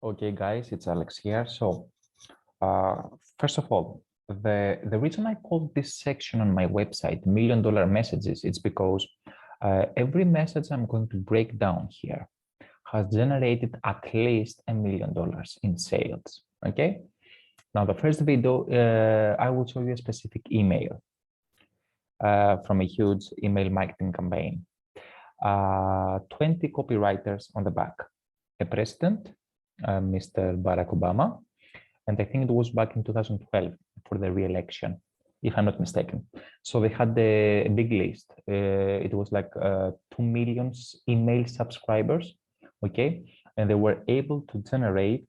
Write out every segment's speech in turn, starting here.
Okay, guys, it's Alex here. So, uh, first of all, the reason I called this section on my website $1 million messages, it's because every message I'm going to break down here has generated at least $1 million in sales. Okay. Now, the first video, I will show you a specific email from a huge email marketing campaign. 20 copywriters on the back, a president, Mr. Barack Obama, and I think it was back in 2012 for the re-election, if I'm not mistaken. So they had a big list. It was like 2 million email subscribers, okay? And they were able to generate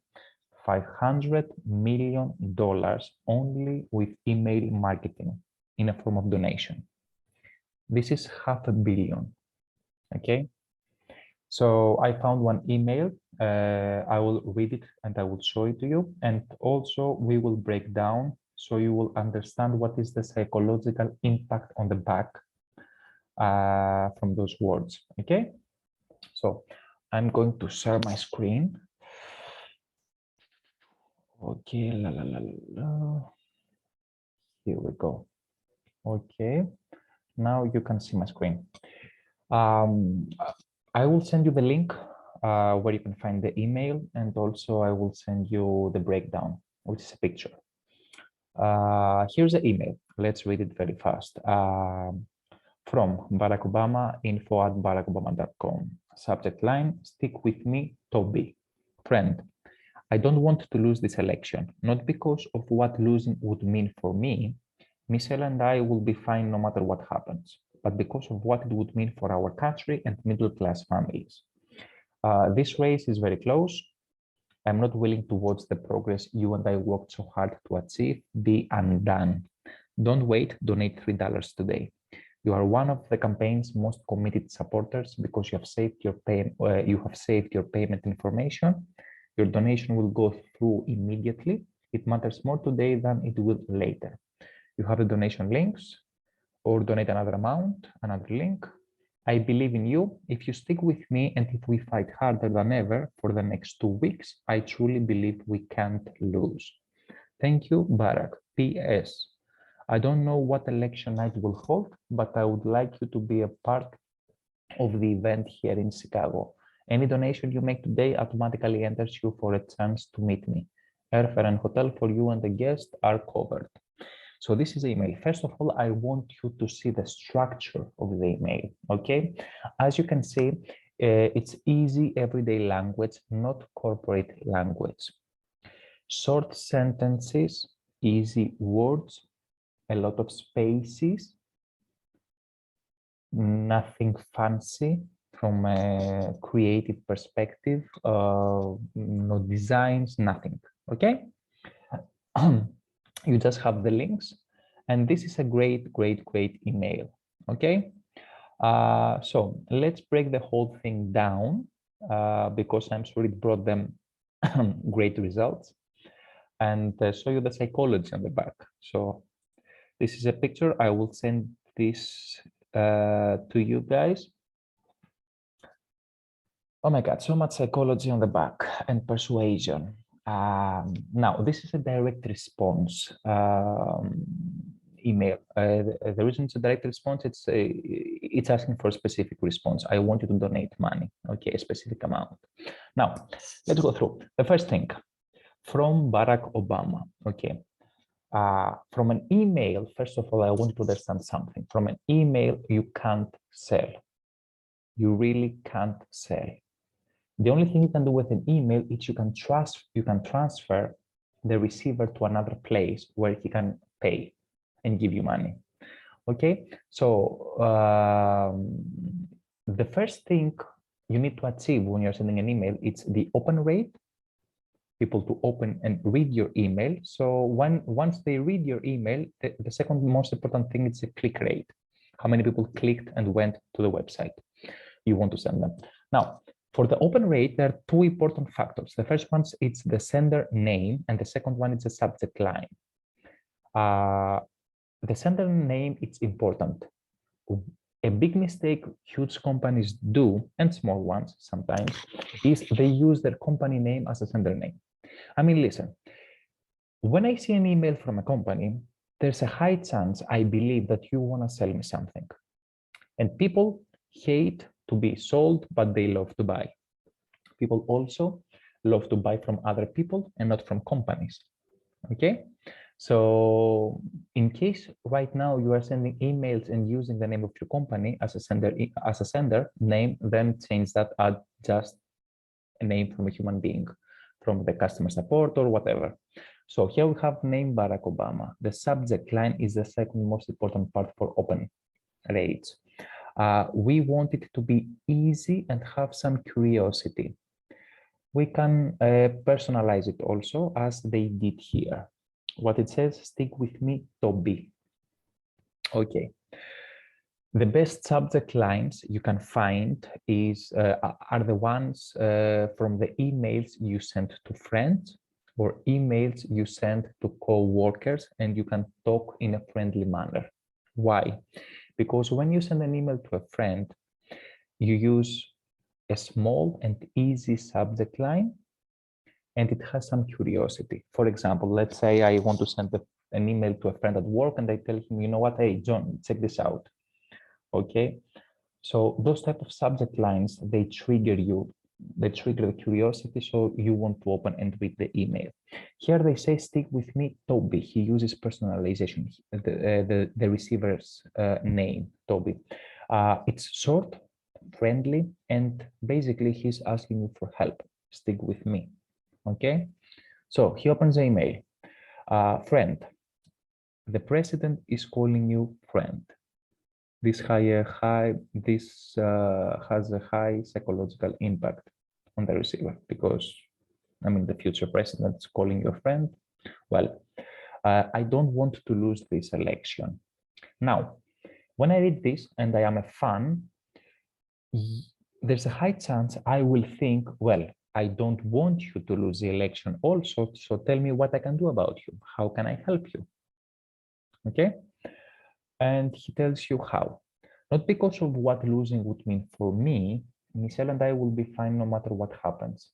$500 million only with email marketing in a form of donation. This is $500 million, okay? So I found one email. I will read it and I will show it to you. And also we will break down so you will understand what is the psychological impact on the back from those words. Okay. So I'm going to share my screen. Okay. Here we go. Okay. Now you can see my screen. I will send you the link where you can find the email, and also I will send you the breakdown, which is a picture. Here's the email. Let's read it very fast. From Barack Obama, info@barackobama.com. Subject line, stick with me, Toby. Friend, I don't want to lose this election, not because of what losing would mean for me. Michelle and I will be fine no matter what happens, but because of what it would mean for our country and middle-class families. This race is very close. I'm not willing to watch the progress you and I worked so hard to achieve be undone. Don't wait, donate $3 today. You are one of the campaign's most committed supporters because you have saved your payment information. Your donation will go through immediately. It matters more today than it will later. You have the donation links, or donate another amount, another link. I believe in you. If you stick with me and if we fight harder than ever for the next 2 weeks, I truly believe we can't lose. Thank you, Barack. P.S. I don't know what election night will hold, but I would like you to be a part of the event here in Chicago. Any donation you make today automatically enters you for a chance to meet me. Airfare and hotel for you and the guest are covered. So this is the email. First of all, I want you to see the structure of the email, okay? As you can see, it's easy everyday language, not corporate language. Short sentences, easy words, a lot of spaces, nothing fancy from a creative perspective, no designs, nothing, okay? You just have the links, and this is a great email, okay? So let's break the whole thing down because I'm sure it brought them great results, and show you the psychology on the back. So this is a picture. I will send this to you guys. Oh my God, so much psychology on the back and persuasion. Now, this is a direct response email. The reason it's a direct response, it's asking for a specific response. I want you to donate money, okay, a specific amount. Now, let's go through. The first thing, from Barack Obama, okay. From an email, first of all, I want you to understand something. From an email, you can't sell. You really can't sell. The only thing you can do with an email is you can transfer the receiver to another place where he can pay and give you money. Okay, so the first thing you need to achieve when you're sending an email, it's the open rate, people to open and read your email. So once they read your email, the second most important thing is the click rate. How many people clicked and went to the website you want to send them. Now, for the open rate, there are two important factors. The first one is the sender name, and the second one is the subject line. The sender name, it's important. A big mistake huge companies do, and small ones sometimes, is they use their company name as a sender name. I mean, listen, when I see an email from a company, there's a high chance I believe that you want to sell me something. And people hate to be sold, but they love to buy. People also love to buy from other people and not from companies. Okay? So in case right now you are sending emails and using the name of your company as a sender name, then change that, add just a name from a human being, from the customer support or whatever. So here we have name Barack Obama. The subject line is the second most important part for open rates. We want it to be easy and have some curiosity. We can personalize it also as they did here. What it says, stick with me, Toby. Okay. The best subject lines you can find are the ones from the emails you send to friends or emails you send to co-workers, and you can talk in a friendly manner. Why? Because when you send an email to a friend, you use a small and easy subject line, and it has some curiosity. For example, let's say I want to send an email to a friend at work, and I tell him, you know what, hey, John, check this out. Okay, so those type of subject lines, they trigger the curiosity, so you want to open and read the email. Here they say, stick with me, Toby. He uses personalization, the receiver's name, Toby. It's short, friendly, and basically he's asking you for help. Stick with me. Okay, so he opens the email. Friend, the president is calling you friend. This has a high psychological impact on the receiver because, I mean, the future president is calling your friend. Well, I don't want to lose this election. Now, when I read this and I am a fan, there's a high chance I will think, well, I don't want you to lose the election also, so tell me what I can do about you. How can I help you? Okay? And he tells you how. Not because of what losing would mean for me, Michelle and I will be fine no matter what happens,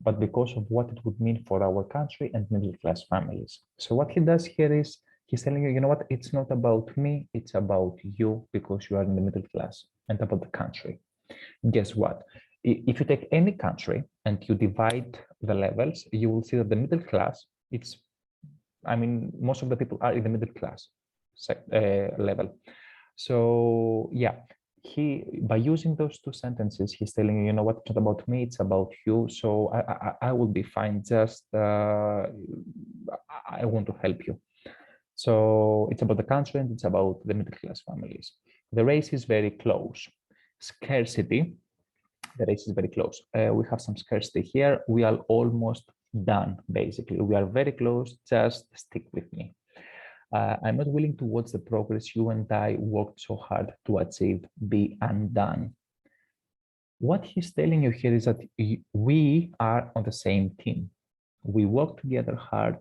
but because of what it would mean for our country and middle-class families. So what he does here is he's telling you, you know what, it's not about me, it's about you because you are in the middle class, and about the country. Guess what? If you take any country and you divide the levels, you will see that the middle class, I mean, most of the people are in the middle class level. So yeah, by using those two sentences, he's telling you, you know what, it's not about me, it's about you. So I will be fine. Just I want to help you. So it's about the country and it's about the middle class families. The race is very close. Scarcity. The race is very close. We have some scarcity here. We are almost done, basically. We are very close. Just stick with me. I'm not willing to watch the progress you and I worked so hard to achieve be undone. What he's telling you here is that we are on the same team. We worked together hard.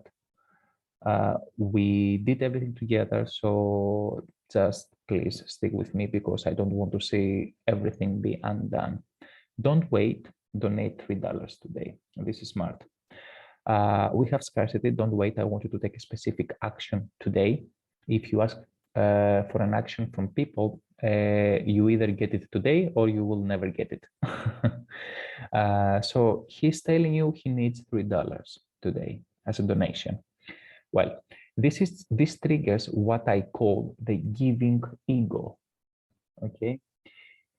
We did everything together. So just please stick with me because I don't want to see everything be undone. Don't wait. Donate $3 today. This is smart. We have scarcity. Don't wait. I want you to take a specific action today. If you ask for an action from people, you either get it today or you will never get it. So he's telling you he needs $3 today as a donation. Well, this triggers what I call the giving ego. Okay,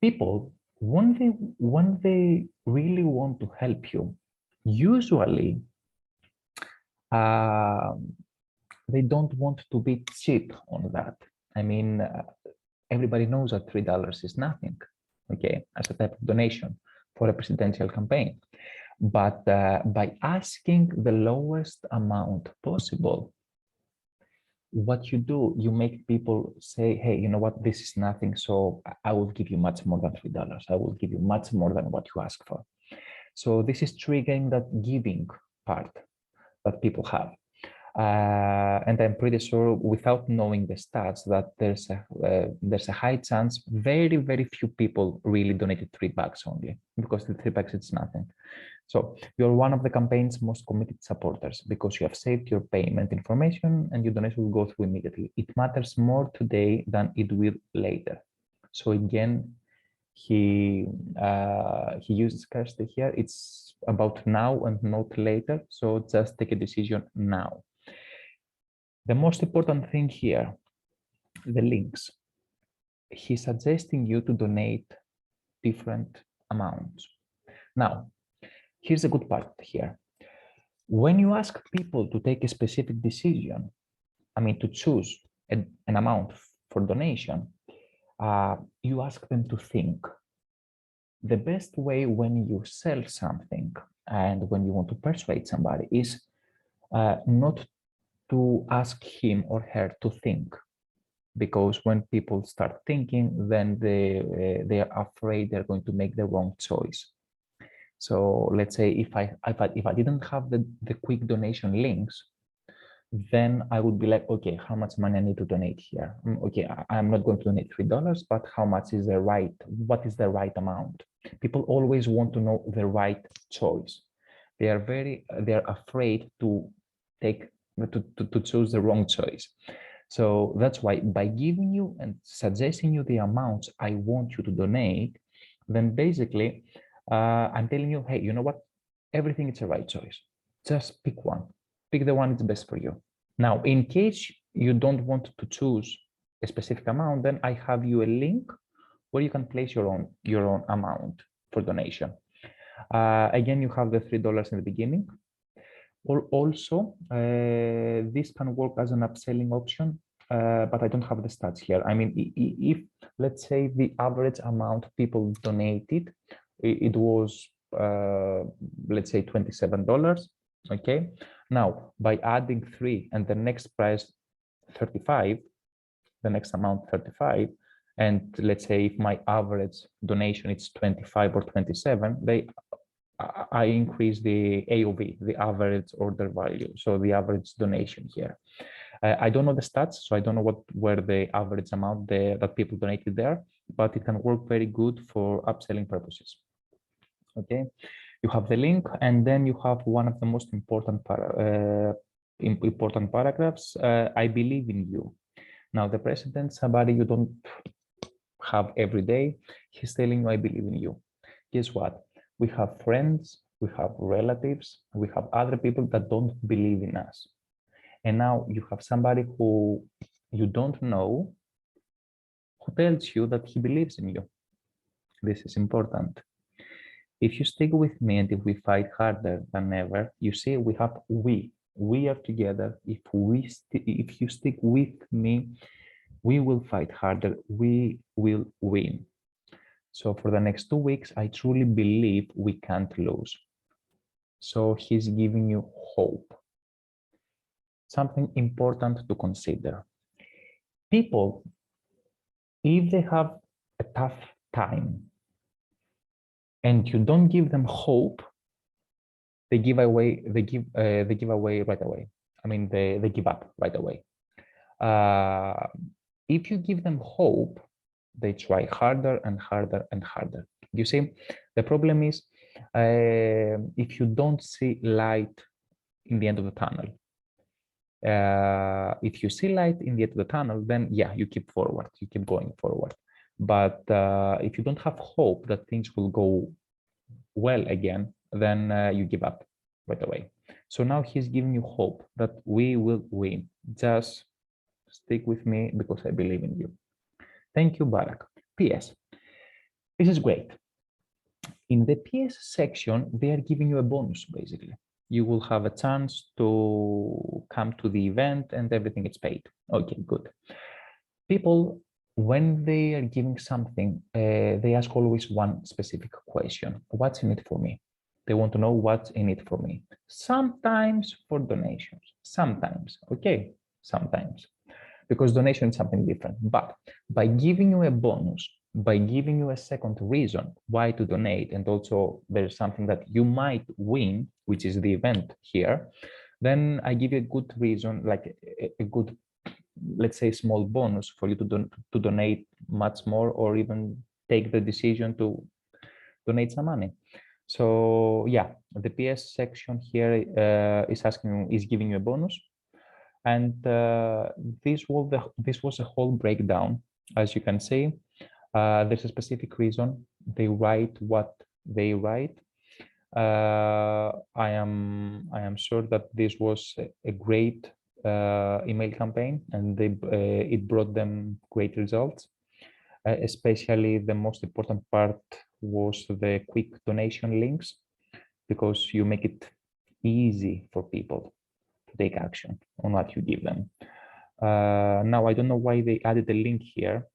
people when they really want to help you, usually they don't want to be cheap on that. I mean, everybody knows that $3 is nothing, okay, as a type of donation for a presidential campaign. But by asking the lowest amount possible, what you do, you make people say, hey, you know what, this is nothing, so I will give you much more than $3. I will give you much more than what you ask for. So this is triggering that giving part that people have. And I'm pretty sure, without knowing the stats, that there's a high chance very few people really donated $3 only, because the $3 it's nothing. So you're one of the campaign's most committed supporters because you have saved your payment information and your donation will go through immediately. It matters more today than it will later. So again, he uses scarcity here. It's about now and not later. So just take a decision now. The most important thing here, the links. He's suggesting you to donate different amounts. Now, here's a good part here. When you ask people to take a specific decision, I mean, to choose an amount for donation, you ask them to think. The best way when you sell something and when you want to persuade somebody is not to ask him or her to think, because when people start thinking, then they are afraid they're going to make the wrong choice. So let's say if I didn't have the quick donation links, then I would be like, okay, how much money I need to donate here? Okay, I'm not going to donate $3, but how much is what is the right amount? People always want to know the right choice. They are afraid to choose the wrong choice. So that's why by giving you and suggesting you the amounts I want you to donate, then basically I'm telling you, hey, you know what? Everything is a right choice. Just pick one. Pick the one that's best for you. Now, in case you don't want to choose a specific amount, then I have you a link where you can place your own amount for donation. Again, you have the $3 in the beginning. Or also, this can work as an upselling option, but I don't have the stats here. I mean, if let's say the average amount people donated, it was let's say $27. Okay. Now, by adding 3 and the next price 35, the next amount 35, and let's say if my average donation is 25 or 27, I increase the AOV, the average order value, so the average donation here. I don't know the stats, so I don't know what were the average amount that people donated there, but it can work very good for upselling purposes. Okay, you have the link, and then you have one of the most important paragraphs. I believe in you. Now, the president, somebody you don't have every day, he's telling you, I believe in you. Guess what? We have friends, we have relatives, we have other people that don't believe in us. And now you have somebody who you don't know who tells you that he believes in you. This is important. If you stick with me and if we fight harder than ever, you see, we have we are together. If you stick with me, we will fight harder. We will win. So for the next 2 weeks, I truly believe we can't lose. So he's giving you hope. Something important to consider. People, if they have a tough time and you don't give them hope, they give away right away. I mean, they give up right away. If you give them hope, they try harder and harder and harder. You see, the problem is if you don't see light in the end of the tunnel, if you see light in the end of the tunnel, then yeah, you keep forward, you keep going forward. But if you don't have hope that things will go well again, then you give up right away. So now he's giving you hope that we will win. Just stick with me because I believe in you. Thank you, Barak. PS. This is great. In the PS section, they are giving you a bonus, basically. You will have a chance to come to the event and everything is paid. Okay, good. People, when they are giving something, they ask always one specific question. What's in it for me? They want to know what's in it for me. Sometimes for donations, sometimes, okay, sometimes. Because donation is something different. But by giving you a bonus, by giving you a second reason why to donate, and also there's something that you might win, which is the event here, Then I give you a good reason, like a good, let's say, small bonus for you to donate much more, or even take the decision to donate some money. So yeah, the PS section here is giving you a bonus, and this was a whole breakdown. As you can see, there's a specific reason they write what they write. I am sure that this was a great email campaign, and it brought them great results. Especially the most important part was the quick donation links, because you make it easy for people to take action on what you give them. Now, I don't know why they added a link here.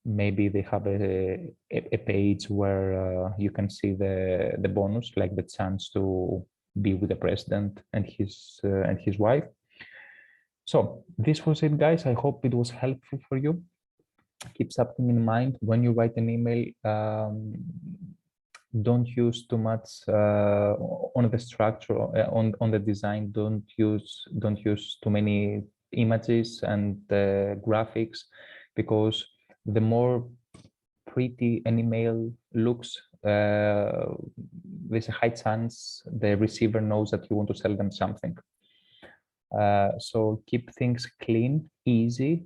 Maybe they have a page where you can see the bonus, like the chance to be with the president and his wife. So this was it, guys. I hope it was helpful for you. Keep something in mind when you write an email. Don't use too much on the structure, on the design. Don't use too many images and graphics, because the more pretty an email looks, there's a high chance the receiver knows that you want to sell them something. So keep things clean, easy,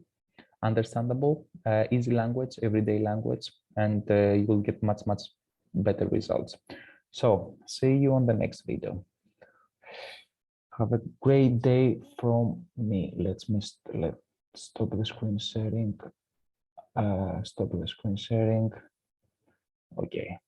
understandable, easy language, everyday language, and you will get much better results. So see you on the next video. Have a great day from me. Let's stop the screen sharing. Stop the screen sharing. Okay.